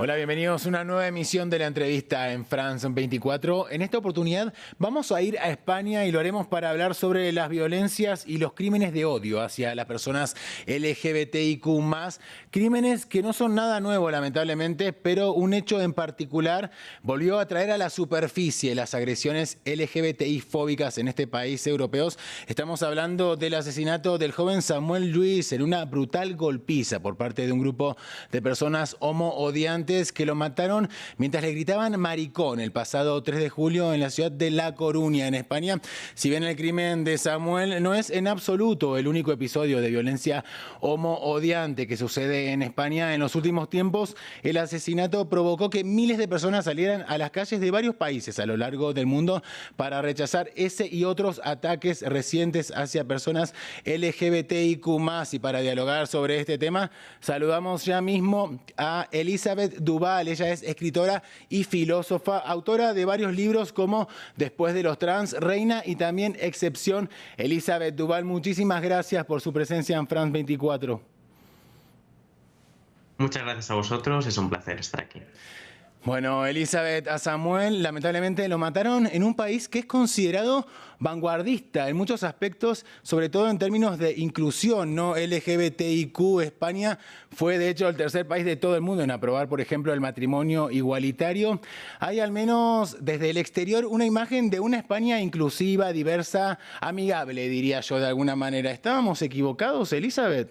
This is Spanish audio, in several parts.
Hola, bienvenidos a una nueva emisión de la entrevista en France 24. En esta oportunidad vamos a ir a España y lo haremos para hablar sobre las violencias y los crímenes de odio hacia las personas LGBTIQ+. Crímenes que no son nada nuevo, lamentablemente, pero un hecho en particular volvió a traer a la superficie las agresiones LGBTI-fóbicas en este país europeos. Estamos hablando del asesinato del joven Samuel Lluís en una brutal golpiza por parte de un grupo de personas homo-odiantes que lo mataron mientras le gritaban maricón el pasado 3 de julio en la ciudad de La Coruña, en España. Si bien el crimen de Samuel no es en absoluto el único episodio de violencia homo-odiante que sucede en España en los últimos tiempos, el asesinato provocó que miles de personas salieran a las calles de varios países a lo largo del mundo para rechazar ese y otros ataques recientes hacia personas LGBTIQ+. Y para dialogar sobre este tema, saludamos ya mismo a Elizabeth Duval. Ella es escritora y filósofa, autora de varios libros como Después de los trans, Reina y también Excepción. Elizabeth Duval, muchísimas gracias por su presencia en France 24. Muchas gracias a vosotros, es un placer estar aquí. Bueno, Elizabeth, a Samuel lamentablemente lo mataron en un país que es considerado vanguardista en muchos aspectos, sobre todo en términos de inclusión, ¿no? LGBTIQ. España fue de hecho el tercer país de todo el mundo en aprobar, por ejemplo, el matrimonio igualitario. Hay al menos desde el exterior una imagen de una España inclusiva, diversa, amigable, diría yo de alguna manera. ¿Estábamos equivocados, Elizabeth?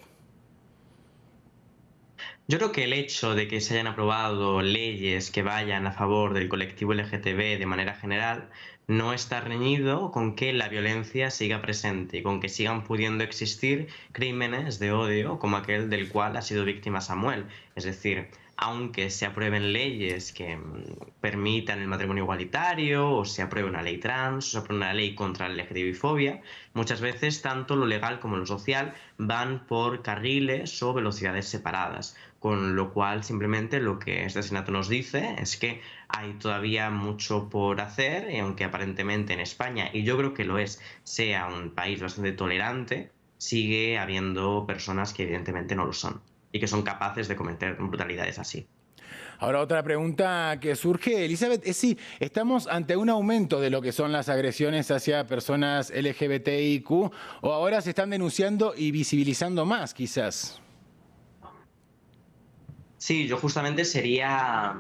Yo creo que el hecho de que se hayan aprobado leyes que vayan a favor del colectivo LGTB de manera general no está reñido con que la violencia siga presente y con que sigan pudiendo existir crímenes de odio como aquel del cual ha sido víctima Samuel. Es decir, aunque se aprueben leyes que permitan el matrimonio igualitario, o se apruebe una ley trans, o se apruebe una ley contra la LGTBI-fobia, muchas veces tanto lo legal como lo social van por carriles o velocidades separadas. Con lo cual, simplemente lo que este asesinato nos dice es que hay todavía mucho por hacer, y aunque aparentemente en España, y yo creo que lo es, sea un país bastante tolerante, sigue habiendo personas que evidentemente no lo son y que son capaces de cometer brutalidades así. Ahora, otra pregunta que surge, Elizabeth, es si estamos ante un aumento de lo que son las agresiones hacia personas LGBTIQ o ahora se están denunciando y visibilizando más, quizás. Sí, yo justamente sería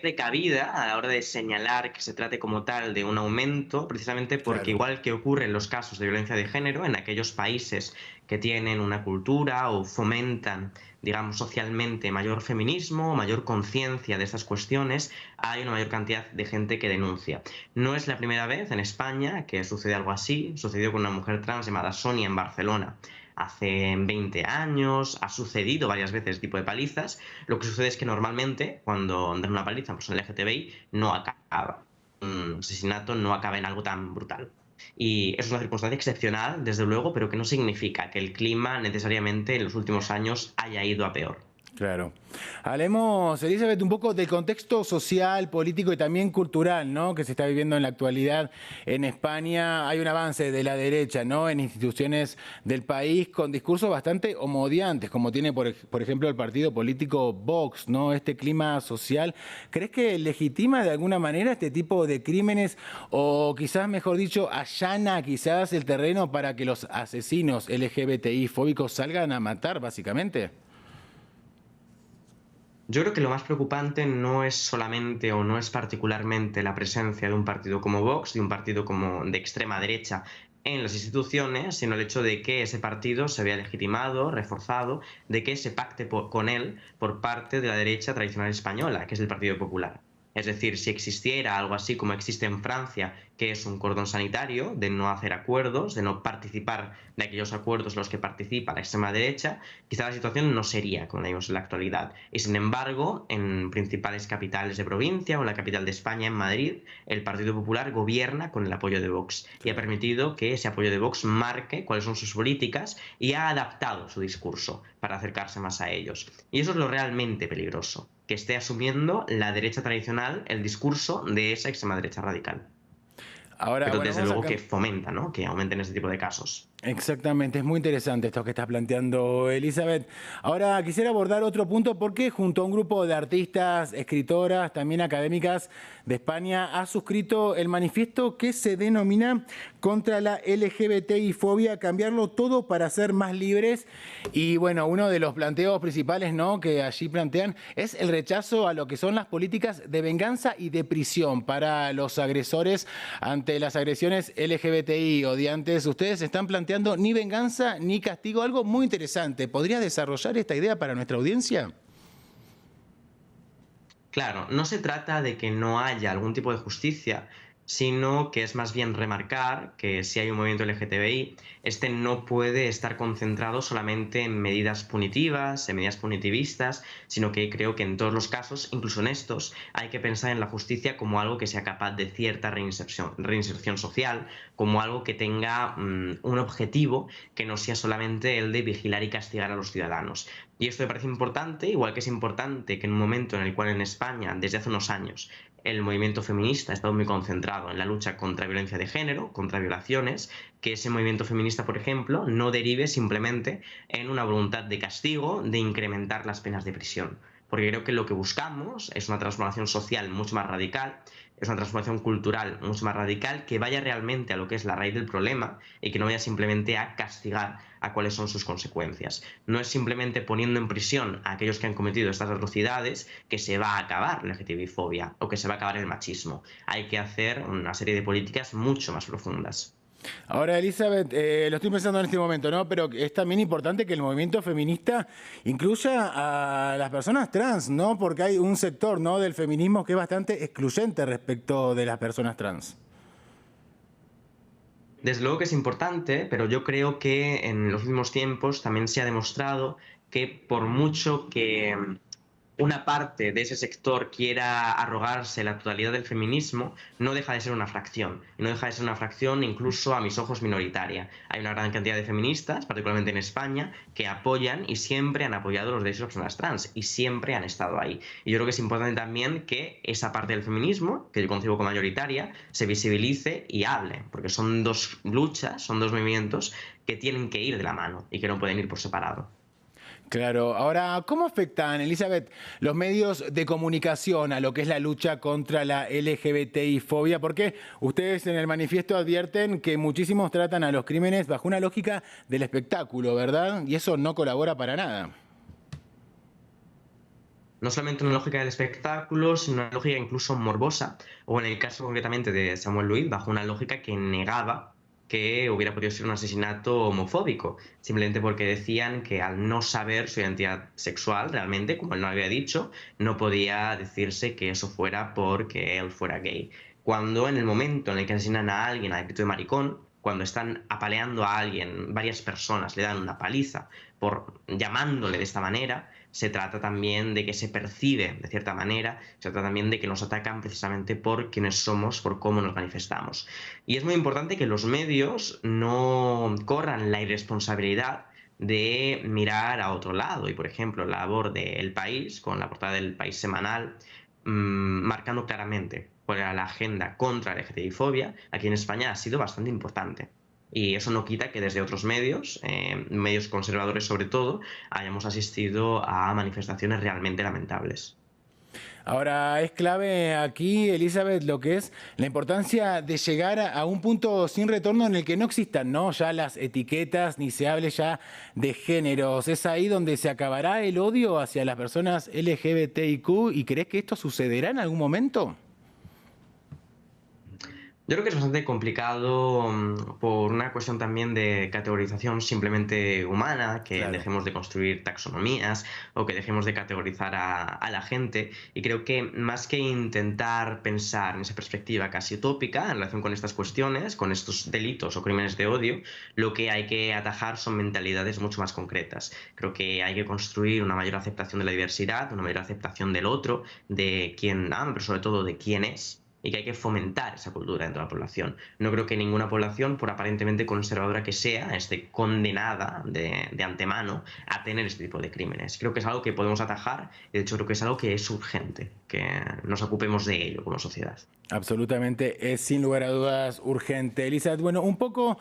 precavida a la hora de señalar que se trate como tal de un aumento, precisamente porque Claro. igual que ocurre en los casos de violencia de género, en aquellos países que tienen una cultura o fomentan, digamos, socialmente mayor feminismo, mayor conciencia de estas cuestiones, hay una mayor cantidad de gente que denuncia. No es la primera vez en España que sucede algo así, sucedió con una mujer trans llamada Sonia en Barcelona hace 20 años, ha sucedido varias veces este tipo de palizas. Lo que sucede es que normalmente cuando dan una paliza a una persona LGTBI no acaba. Un asesinato no acaba en algo tan brutal. Y es una circunstancia excepcional, desde luego, pero que no significa que el clima necesariamente en los últimos años haya ido a peor. Claro. Hablemos, Elizabeth, un poco del contexto social, político y también cultural, ¿no?, que se está viviendo en la actualidad en España. Hay un avance de la derecha, ¿no?, en instituciones del país con discursos bastante homodiantes, como tiene, por ejemplo, el partido político Vox, ¿no? Este clima social, ¿crees que legitima de alguna manera este tipo de crímenes o quizás, mejor dicho, allana quizás el terreno para que los asesinos LGBTI fóbicos salgan a matar, básicamente? Yo creo que lo más preocupante no es solamente o no es particularmente la presencia de un partido como Vox, de un partido como de extrema derecha en las instituciones, sino el hecho de que ese partido se vea legitimado, reforzado, de que se pacte con él por parte de la derecha tradicional española, que es el Partido Popular. Es decir, si existiera algo así como existe en Francia, que es un cordón sanitario de no hacer acuerdos, de no participar de aquellos acuerdos en los que participa la extrema derecha, quizá la situación no sería como la vemos en la actualidad. Y sin embargo, en principales capitales de provincia o en la capital de España, en Madrid, el Partido Popular gobierna con el apoyo de Vox y ha permitido que ese apoyo de Vox marque cuáles son sus políticas y ha adaptado su discurso para acercarse más a ellos. Y eso es lo realmente peligroso, que esté asumiendo la derecha tradicional el discurso de esa extrema derecha radical. Ahora, Pero bueno, desde vamos a luego que fomenta, ¿no?, que aumenten este tipo de casos. Exactamente, es muy interesante esto que estás planteando, Elizabeth. Ahora quisiera abordar otro punto porque junto a un grupo de artistas, escritoras, también académicas de España, ha suscrito el manifiesto que se denomina Contra la LGBTI-fobia, cambiarlo todo para ser más libres. Y bueno, uno de los planteos principales, ¿no?, que allí plantean es el rechazo a lo que son las políticas de venganza y de prisión para los agresores ante las agresiones LGBTI odiantes. Ustedes están planteando ni venganza ni castigo, algo muy interesante. ¿Podrías desarrollar esta idea para nuestra audiencia? Claro, no se trata de que no haya algún tipo de justicia, sino que es más bien remarcar que si hay un movimiento LGTBI, este no puede estar concentrado solamente en medidas punitivas, en medidas punitivistas, sino que creo que en todos los casos, incluso en estos, hay que pensar en la justicia como algo que sea capaz de cierta reinserción social, como algo que tenga un objetivo que no sea solamente el de vigilar y castigar a los ciudadanos. Y esto me parece importante, igual que es importante que en un momento en el cual en España, desde hace unos años, el movimiento feminista ha estado muy concentrado en la lucha contra violencia de género, contra violaciones, que ese movimiento feminista, por ejemplo, no derive simplemente en una voluntad de castigo, de incrementar las penas de prisión. Porque creo que lo que buscamos es una transformación social mucho más radical, es una transformación cultural mucho más radical, que vaya realmente a lo que es la raíz del problema y que no vaya simplemente a castigar a cuáles son sus consecuencias. No es simplemente poniendo en prisión a aquellos que han cometido estas atrocidades que se va a acabar la LGTBI-fobia o que se va a acabar el machismo. Hay que hacer una serie de políticas mucho más profundas. Ahora, Elizabeth, lo estoy pensando en este momento, ¿no? Pero es también importante que el movimiento feminista incluya a las personas trans, ¿no? Porque hay un sector, ¿no?, del feminismo que es bastante excluyente respecto de las personas trans. Desde luego que es importante, pero yo creo que en los últimos tiempos también se ha demostrado que por mucho que una parte de ese sector quiera arrogarse la totalidad del feminismo, no deja de ser una fracción. Y no deja de ser una fracción incluso a mis ojos minoritaria. Hay una gran cantidad de feministas, particularmente en España, que apoyan y siempre han apoyado los derechos de las personas trans y siempre han estado ahí. Y yo creo que es importante también que esa parte del feminismo, que yo concibo como mayoritaria, se visibilice y hable, porque son dos luchas, son dos movimientos que tienen que ir de la mano y que no pueden ir por separado. Claro, ahora, ¿cómo afectan, Elizabeth, los medios de comunicación a lo que es la lucha contra la LGBTI-fobia? Porque ustedes en el manifiesto advierten que muchísimos tratan a los crímenes bajo una lógica del espectáculo, ¿verdad? Y eso no colabora para nada. No solamente una lógica del espectáculo, sino una lógica incluso morbosa, o en el caso concretamente de Samuel Luis, bajo una lógica que negaba que hubiera podido ser un asesinato homofóbico, simplemente porque decían que al no saber su identidad sexual realmente, como él no había dicho, no podía decirse que eso fuera porque él fuera gay. Cuando en el momento en el que asesinan a alguien a grito de maricón, cuando están apaleando a alguien, varias personas le dan una paliza por llamándole de esta manera, se trata también de que se percibe de cierta manera, se trata también de que nos atacan precisamente por quienes somos, por cómo nos manifestamos. Y es muy importante que los medios no corran la irresponsabilidad de mirar a otro lado. Y, por ejemplo, la labor de El País, con la portada del País semanal, marcando claramente cuál era la agenda contra la LGTBI-fobia, aquí en España ha sido bastante importante. Y eso no quita que desde otros medios, medios conservadores sobre todo, hayamos asistido a manifestaciones realmente lamentables. Ahora, es clave aquí, Elizabeth, lo que es la importancia de llegar a un punto sin retorno en el que no existan, ¿no?, ya las etiquetas ni se hable ya de géneros. ¿Es ahí donde se acabará el odio hacia las personas LGBTIQ y crees que esto sucederá en algún momento? Yo creo que es bastante complicado por una cuestión también de categorización simplemente humana, que Claro. dejemos de construir taxonomías o que dejemos de categorizar a la gente. Y creo que más que intentar pensar en esa perspectiva casi utópica en relación con estas cuestiones, con estos delitos o crímenes de odio, lo que hay que atajar son mentalidades mucho más concretas. Creo que hay que construir una mayor aceptación de la diversidad, una mayor aceptación del otro, de quién ama, pero sobre todo de quién es, y que hay que fomentar esa cultura dentro de la población. No creo que ninguna población, por aparentemente conservadora que sea, esté condenada de antemano a tener este tipo de crímenes. Creo que es algo que podemos atajar y de hecho creo que es algo que es urgente que nos ocupemos de ello como sociedad. Absolutamente, es sin lugar a dudas urgente. Elizabeth, bueno, un poco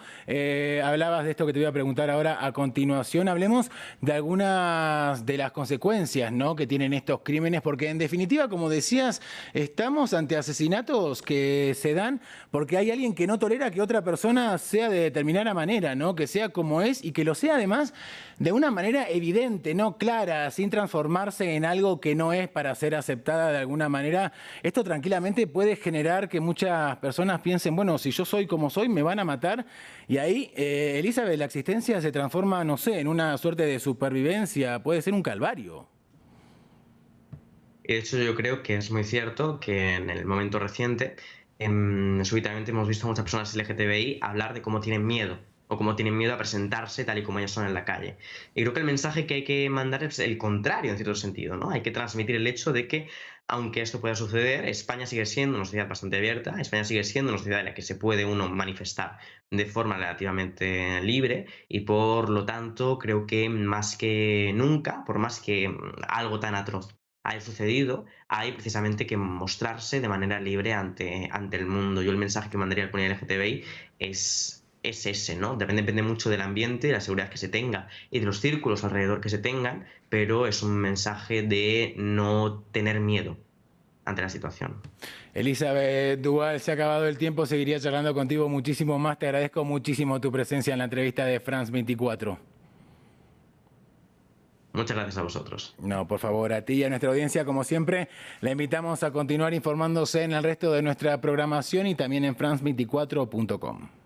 hablabas de esto que te voy a preguntar ahora a continuación. Hablemos de algunas de las consecuencias, ¿no?, que tienen estos crímenes, porque en definitiva, como decías, estamos ante asesinatos que se dan porque hay alguien que no tolera que otra persona sea de determinada manera, ¿no?, que sea como es y que lo sea además de una manera evidente, no clara, sin transformarse en algo que no es para ser aceptada de alguna manera. Esto tranquilamente puede generar que muchas personas piensen, bueno, si yo soy como soy, me van a matar. Y ahí, Elizabeth, la existencia se transforma, no sé, en una suerte de supervivencia, puede ser un calvario. De hecho, yo creo que es muy cierto que en el momento reciente, súbitamente hemos visto a muchas personas LGTBI hablar de cómo tienen miedo o cómo tienen miedo a presentarse tal y como ellas son en la calle. Y creo que el mensaje que hay que mandar es el contrario, en cierto sentido, ¿no? Hay que transmitir el hecho de que, aunque esto pueda suceder, España sigue siendo una sociedad bastante abierta, España sigue siendo una sociedad en la que se puede uno manifestar de forma relativamente libre y, por lo tanto, creo que más que nunca, por más que algo tan atroz haya sucedido, hay precisamente que mostrarse de manera libre ante el mundo. Yo el mensaje que mandaría al comunidad LGTBI es ese, ¿no? Depende mucho del ambiente, de la seguridad que se tenga y de los círculos alrededor que se tengan, pero es un mensaje de no tener miedo ante la situación. Elizabeth Duval, se ha acabado el tiempo, seguiría charlando contigo muchísimo más. Te agradezco muchísimo tu presencia en la entrevista de France 24. Muchas gracias a vosotros. No, por favor, a ti y a nuestra audiencia, como siempre, la invitamos a continuar informándose en el resto de nuestra programación y también en france24.com.